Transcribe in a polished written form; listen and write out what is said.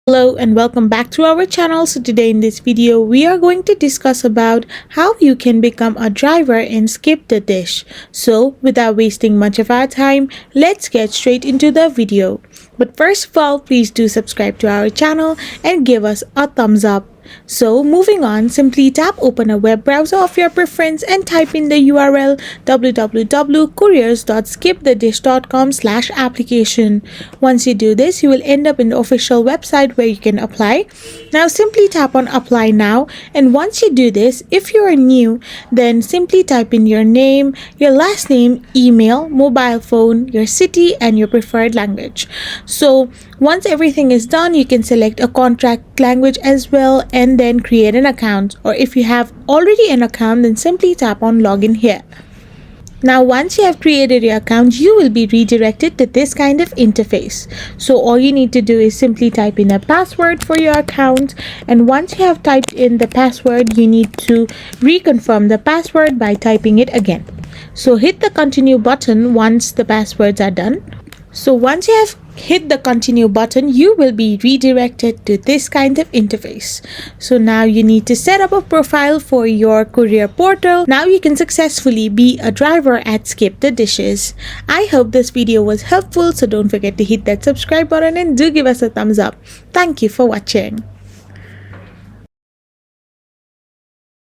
Hello and welcome back to our channel. So today in this video we are going to discuss about how you can become a driver in Skip the Dish. So without wasting much of our time, let's get straight into the video. But first of all, please do subscribe to our channel and give us a thumbs up. So moving on, simply tap open a web browser of your preference and type in the URL www.couriers.skipthedish.com/application. Once you do this, you will end up in the official website where you can apply. Now simply tap on apply now, and once you do this, if you are new, then simply type in your name, your last name, email, mobile phone, your city and your preferred language. So once everything is done, you can select a contract language as well and then create an account, or if you have already an account, then simply tap on login here. Now once you have created your account, you will be redirected to this kind of interface. So all you need to do is simply type in a password for your account, and once you have typed in the password, you need to reconfirm the password by typing it again. So hit the continue button once the passwords are done. So once you have hit the continue button, you will be redirected to this kind of interface. So now you need to set up a profile for your courier portal. Now you can successfully be a driver at Skip the Dishes. I hope this video was helpful, so don't forget to hit that subscribe button and do give us a thumbs up. Thank you for watching.